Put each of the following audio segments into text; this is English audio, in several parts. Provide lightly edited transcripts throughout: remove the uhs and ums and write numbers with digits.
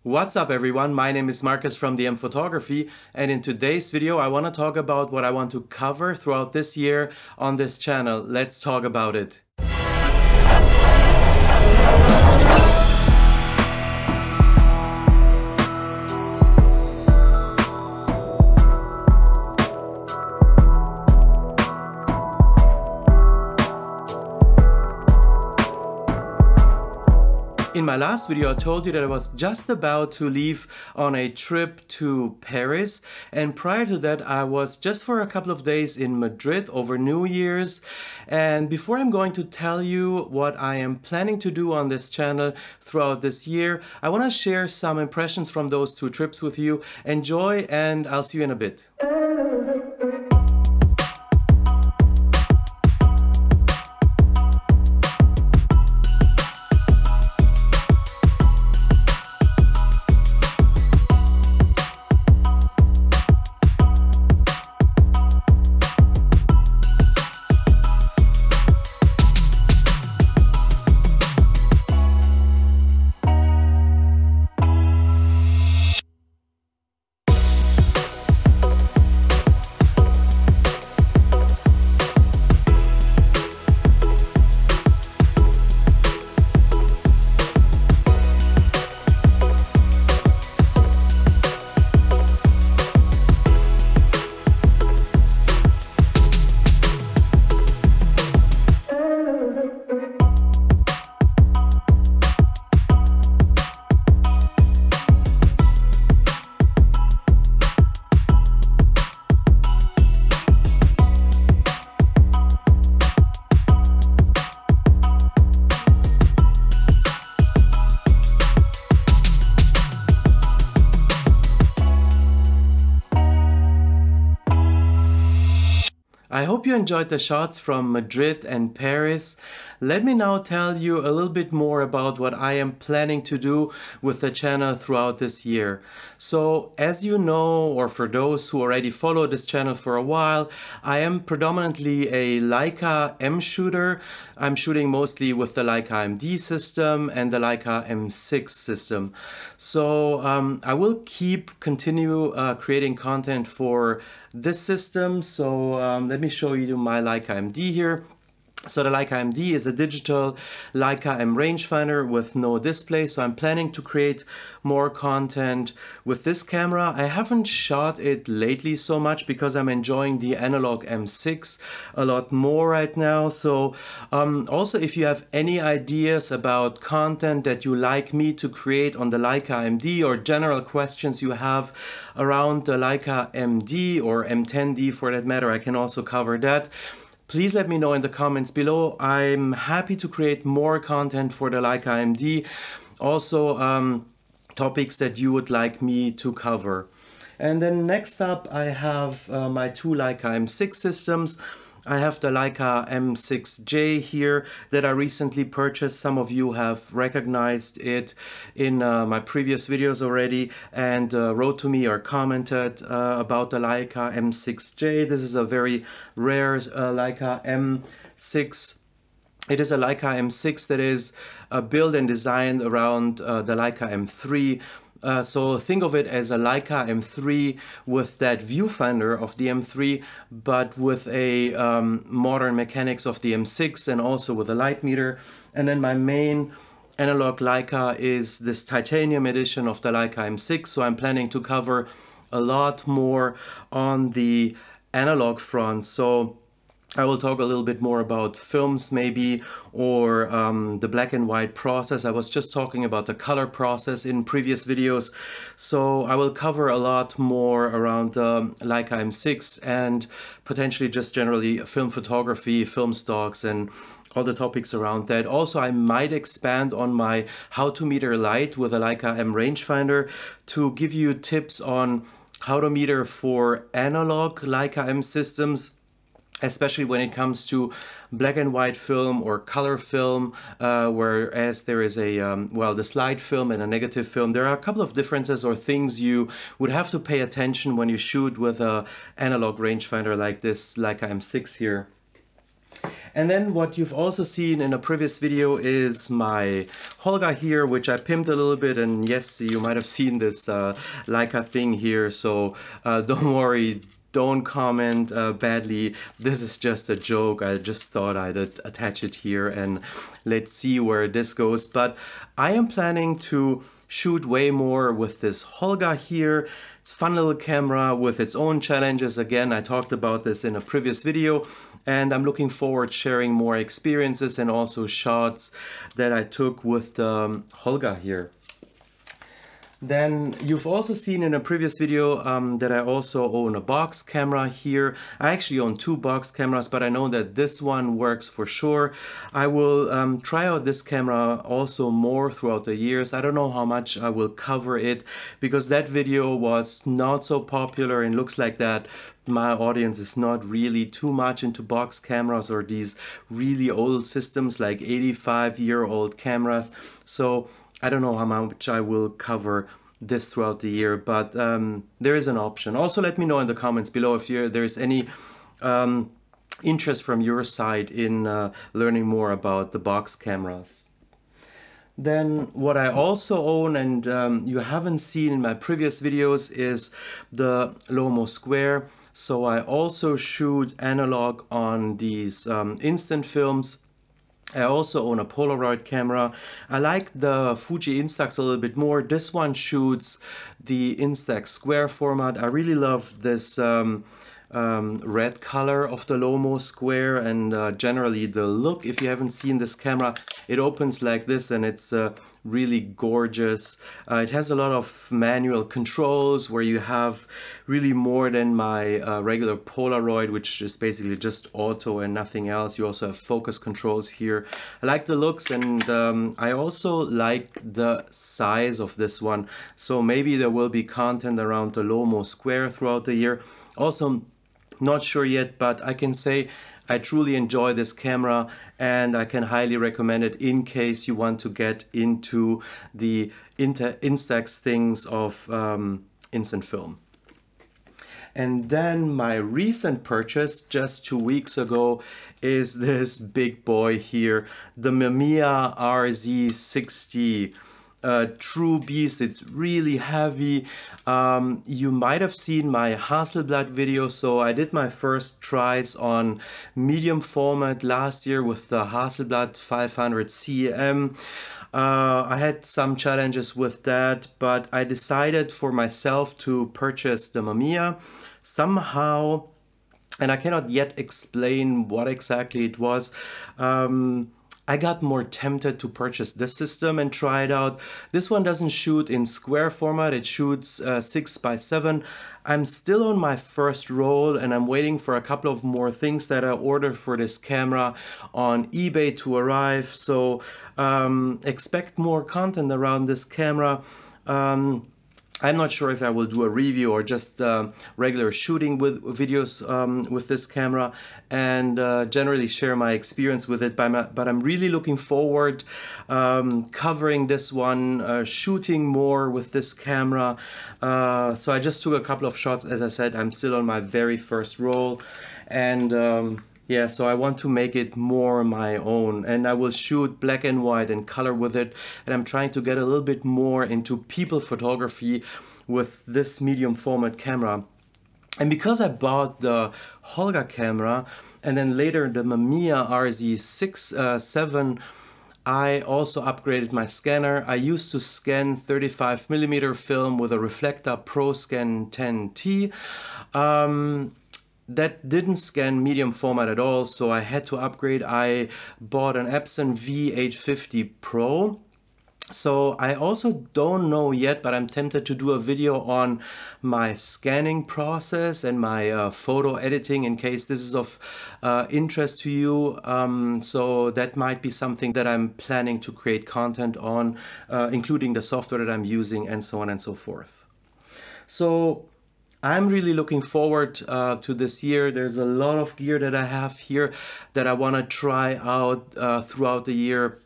What's up everyone, my name is Marcus from the M Photography, and in today's video I want to talk about what I want to cover throughout this year on this channel. Let's talk about it. In my last video I told you that I was just about to leave on a trip to Paris, and prior to that I was just for a couple of days in Madrid over New Year's. And before I'm going to tell you what I am planning to do on this channel throughout this year, I want to share some impressions from those two trips with you. Enjoy, and I'll see you in a bit. I hope you enjoyed the shots from Madrid and Paris. Let me now tell you a little bit more about what I am planning to do with the channel throughout this year. So as you know, or for those who already follow this channel for a while, I am predominantly a Leica M shooter. I'm shooting mostly with the Leica M-D system and the Leica M6 system. So I will continue creating content for this system. So let me show you my Leica M-D here. So the Leica M-D is a digital Leica M rangefinder with no display, so I'm planning to create more content with this camera. I haven't shot it lately so much because I'm enjoying the analog M6 a lot more right now. So also, if you have any ideas about content that you like me to create on the Leica M-D, or general questions you have around the Leica M-D or M10D for that matter, I can also cover that. Please let me know in the comments below. I'm happy to create more content for the Leica M-D. Also, topics that you would like me to cover. And then next up, I have my two Leica M6 systems. I have the Leica M6J here that I recently purchased. Some of you have recognized it in my previous videos already and wrote to me or commented about the Leica M6J. This is a very rare Leica M6. It is a Leica M6 that is built and designed around the Leica M3. So think of it as a Leica M3 with that viewfinder of the M3, but with a modern mechanics of the M6 and also with a light meter. And then my main analog Leica is this titanium edition of the Leica M6. So I'm planning to cover a lot more on the analog front. So I will talk a little bit more about films maybe, or the black and white process. I was just talking about the color process in previous videos. So I will cover a lot more around Leica M6 and potentially just generally film photography, film stocks, and all the topics around that. Also, I might expand on my how to meter light with a Leica M rangefinder to give you tips on how to meter for analog Leica M systems, especially when it comes to black and white film or color film, whereas there is a, well, the slide film and a negative film. There are a couple of differences or things you would have to pay attention when you shoot with a analog rangefinder like this Leica M6 here. And then what you've also seen in a previous video is my Holga here, which I pimped a little bit, and yes, you might have seen this Leica thing here, so don't worry, don't comment badly. This is just a joke. I just thought I'd attach it here and let's see where this goes. But I am planning to shoot way more with this Holga here. It's a fun little camera with its own challenges. Again, I talked about this in a previous video, and I'm looking forward to sharing more experiences and also shots that I took with the Holga here. Then you've also seen in a previous video that I also own a box camera here. I actually own two box cameras, but I know that this one works for sure. I will try out this camera also more throughout the years. I don't know how much I will cover it because that video was not so popular, and looks like that my audience is not really too much into box cameras or these really old systems like 85-year-old cameras. So I don't know how much I will cover this throughout the year, but there is an option. Also, let me know in the comments below if there's any interest from your side in learning more about the box cameras. Then what I also own, and you haven't seen in my previous videos, is the Lomo Square. So I also shoot analog on these instant films. I also own a Polaroid camera. I like the Fuji Instax a little bit more. This one shoots the Instax square format. I really love this red color of the Lomo Square, and generally the look. If you haven't seen this camera, it opens like this and it's really gorgeous. It has a lot of manual controls where you have really more than my regular Polaroid, which is basically just auto and nothing else. You also have focus controls here. I like the looks, and I also like the size of this one. So maybe there will be content around the Lomo Square throughout the year. Also, not sure yet, but I can say I truly enjoy this camera and I can highly recommend it in case you want to get into the Instax things of instant film. And then my recent purchase just 2 weeks ago is this big boy here, the Mamiya RZ60. True beast. It's really heavy. You might have seen my Hasselblad video. So I did my first tries on medium format last year with the Hasselblad 500 CM. I had some challenges with that, but I decided for myself to purchase the Mamiya somehow, and I cannot yet explain what exactly it was. I got more tempted to purchase this system and try it out. This one doesn't shoot in square format, it shoots 6x7. I'm still on my first roll and I'm waiting for a couple of more things that I ordered for this camera on eBay to arrive. So expect more content around this camera. I'm not sure if I will do a review or just regular shooting with videos with this camera, and generally share my experience with it. But I'm really looking forward covering this one, shooting more with this camera. So I just took a couple of shots. As I said, I'm still on my very first roll, and yeah, so I want to make it more my own, and I will shoot black and white and color with it, and I'm trying to get a little bit more into people photography with this medium format camera. And because I bought the Holga camera and then later the Mamiya RZ67, I also upgraded my scanner. I used to scan 35mm film with a Reflector ProScan 10T. That didn't scan medium format at all, so I had to upgrade. I bought an Epson V850 Pro. So I also don't know yet, but I'm tempted to do a video on my scanning process and my photo editing in case this is of interest to you. So that might be something that I'm planning to create content on, including the software that I'm using and so on and so forth. So I'm really looking forward to this year. There's a lot of gear that I have here that I want to try out throughout the year,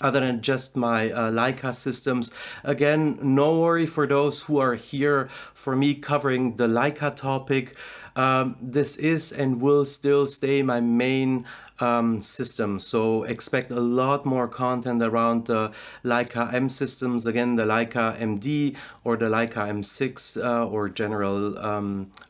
other than just my Leica systems. Again, no worry for those who are here for me covering the Leica topic. This is and will still stay my main system. So expect a lot more content around the Leica M systems, again the Leica M-D or the Leica M6 or general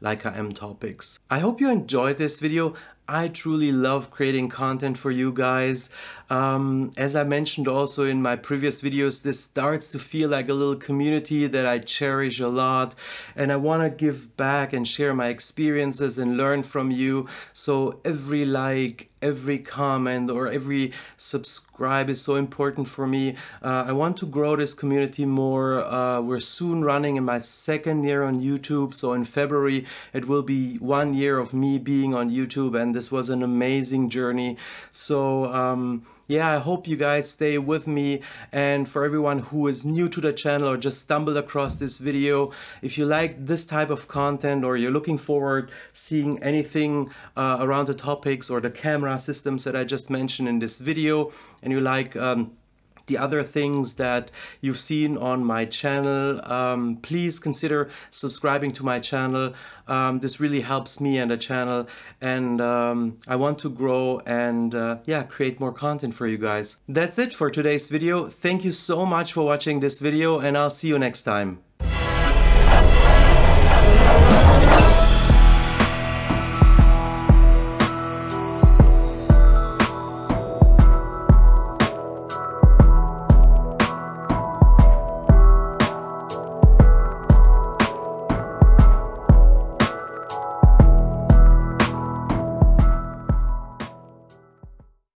Leica M topics. I hope you enjoyed this video. I truly love creating content for you guys. As I mentioned also in my previous videos, this starts to feel like a little community that I cherish a lot, and I want to give back and share my experiences and learn from you. So every like, every comment or every subscribe is so important for me. I want to grow this community more. We're soon running in my 2nd year on YouTube, so in February it will be 1 year of me being on YouTube, and this was an amazing journey. So yeah, I hope you guys stay with me. And for everyone who is new to the channel or just stumbled across this video, if you like this type of content or you're looking forward seeing anything around the topics or the camera systems that I just mentioned in this video, and you like the other things that you've seen on my channel, please consider subscribing to my channel. This really helps me and the channel, and I want to grow and yeah, create more content for you guys. That's it for today's video. Thank you so much for watching this video, and I'll see you next time.